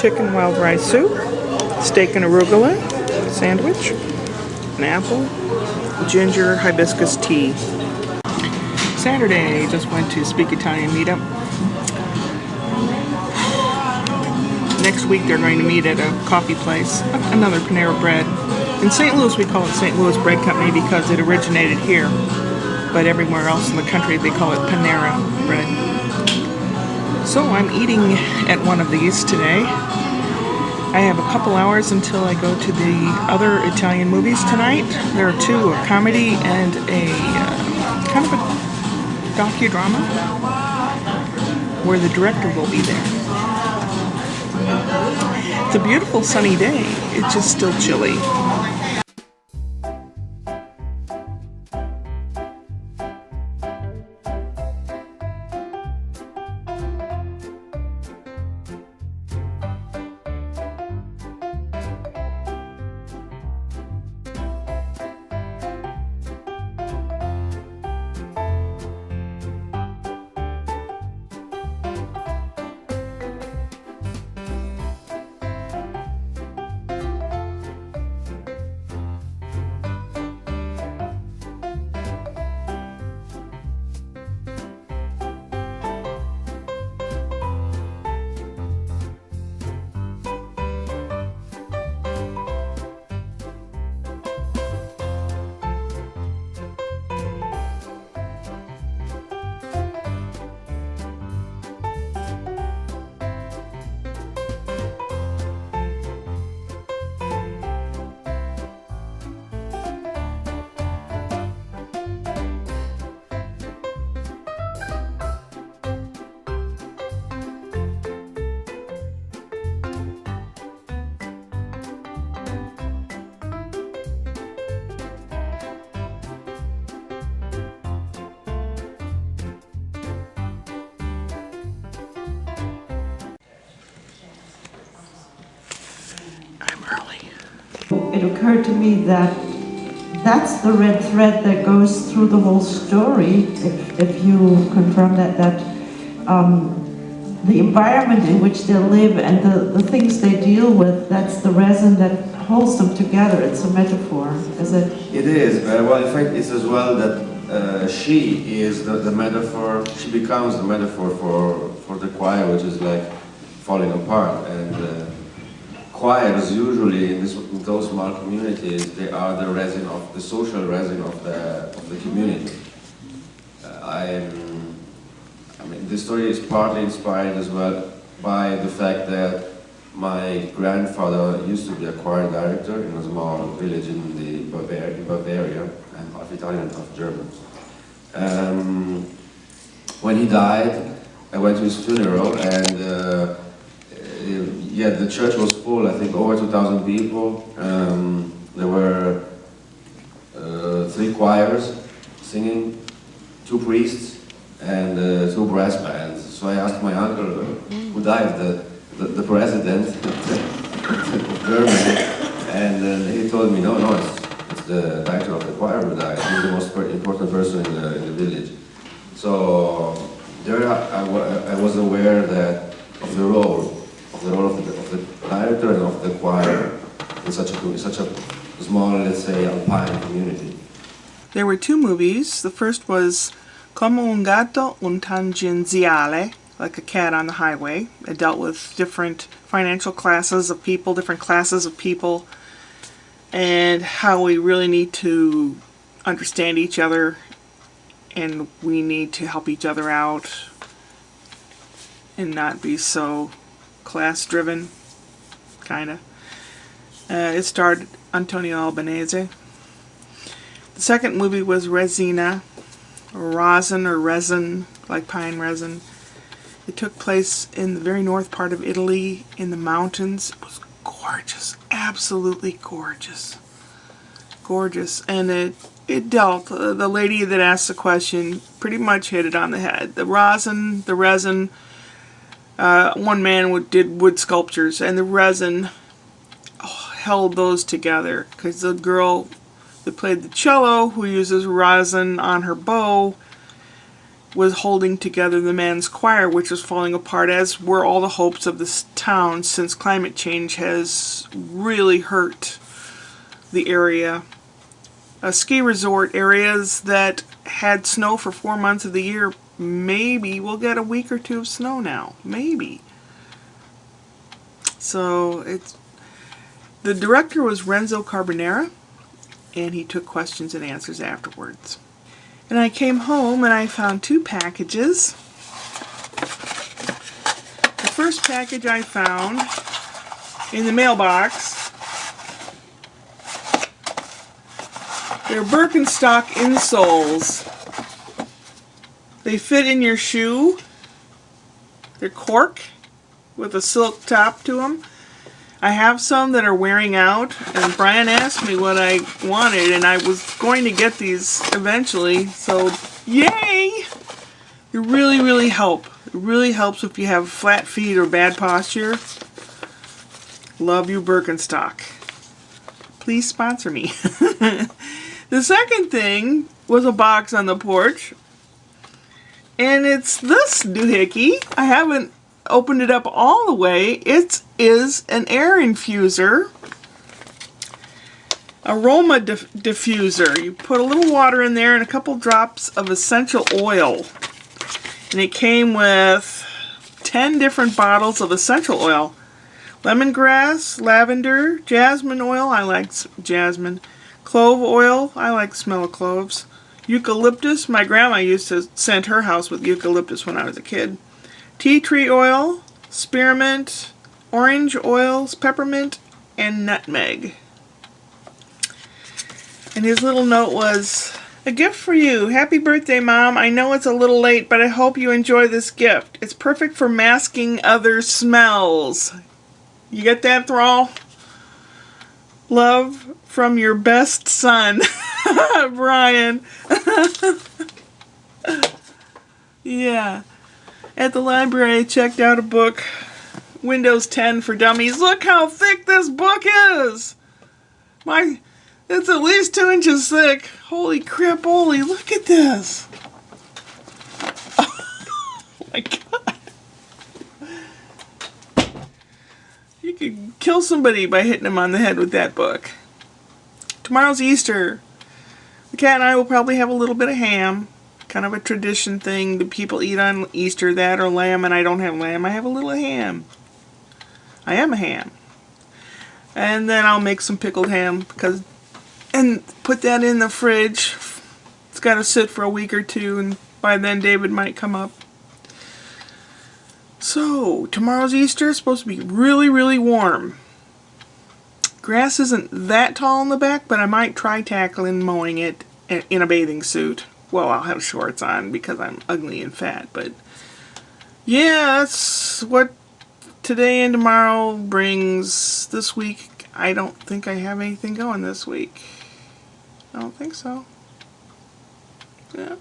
chicken wild rice soup, steak and arugula sandwich, an apple, ginger hibiscus tea. Saturday, just went to Speak Italian meetup. Next week they're going to meet at a coffee place, another Panera Bread. In St. Louis we call it St. Louis Bread Company because it originated here, but everywhere else in the country they call it Panera Bread. So I'm eating at one of these today. I have a couple hours until I go to the other Italian movies tonight. There are two, a comedy and a kind of a docudrama where the director will be there. It's a beautiful sunny day. It's just still chilly. It occurred to me that that's the red thread that goes through the whole story, if you confirm that the environment in which they live and the things they deal with, that's the resin that holds them together. It's a metaphor, is it? It is. Well, in fact, it's as well that she is the metaphor, she becomes the metaphor for the choir, which is like falling apart. And choirs usually in those small communities, they are the resin of the social resin of the community. I mean, this story is partly inspired as well by the fact that my grandfather used to be a choir director in a small village in Bavaria. I'm half Italian, half German. When he died, I went to his funeral, and yeah, the church was full. I think over 2,000 people. There were 3 choirs singing, 2 priests, and 2 brass bands. So I asked my uncle, who died, the president of Germany, and he told me, no, it's the director of the choir who died. He's the most important person in the village. So there I was aware that of the role of the director and of the choir in such a small, let's say, alpine community. There were 2 movies. The first was Un Gatto Un Tangenziale, like a cat on the highway. It dealt with different financial classes of people, and how we really need to understand each other, and we need to help each other out and not be so class-driven, kinda. It starred Antonio Albanese. The second movie was Resina, resin, like pine resin. It took place in the very north part of Italy, in the mountains. It was gorgeous, absolutely gorgeous. Gorgeous. And it dealt, the lady that asked the question pretty much hit it on the head. The resin, one man did wood sculptures, and the resin held those together, because the girl that played the cello, who uses resin on her bow, was holding together the men's choir, which was falling apart, as were all the hopes of this town, since climate change has really hurt the area. Ski resort areas that had snow for 4 months of the year, maybe we'll get a week or two of snow now. Maybe. So the director was Renzo Carbonera, and he took questions and answers afterwards. And I came home and I found 2 packages. The first package I found in the mailbox, they're Birkenstock insoles. They fit in your shoe. They're cork with a silk top to them. I have some that are wearing out, and Brian asked me what I wanted, and I was going to get these eventually, so yay! They really, really help. It really helps if you have flat feet or bad posture. Love you, Birkenstock. Please sponsor me. The second thing was a box on the porch, and it's this doohickey. I haven't opened it up all the way. It is an air infuser, aroma diffuser. You put a little water in there and a couple drops of essential oil, and it came with 10 different bottles of essential oil: lemongrass, lavender, jasmine oil, I like jasmine, clove oil, I like the smell of cloves, eucalyptus, my grandma used to scent her house with eucalyptus when I was a kid, tea tree oil, spearmint, orange oils, peppermint, and nutmeg. And his little note was, "A gift for you. Happy birthday, Mom. I know it's a little late, but I hope you enjoy this gift. It's perfect for masking other smells." You get that, Thrall? Love from your best son, Brian. Yeah. At the library, I checked out a book, Windows 10 for Dummies. Look how thick this book is! It's at least 2 inches thick. Holy crap, holy, look at this! Oh my god. You could kill somebody by hitting them on the head with that book. Tomorrow's Easter. The cat and I will probably have a little bit of ham. Kind of a tradition thing that people eat on Easter, that or lamb, and I don't have lamb. I have a little ham. I am a ham. And then I'll make some pickled ham and put that in the fridge. It's got to sit for a week or two, and by then David might come up. So, tomorrow's Easter is supposed to be really, really warm. Grass isn't that tall in the back, but I might try tackling mowing it in a bathing suit. Well, I'll have shorts on because I'm ugly and fat, but yeah, that's what today and tomorrow brings. This week, I don't think I have anything going this week. I don't think so. Yeah.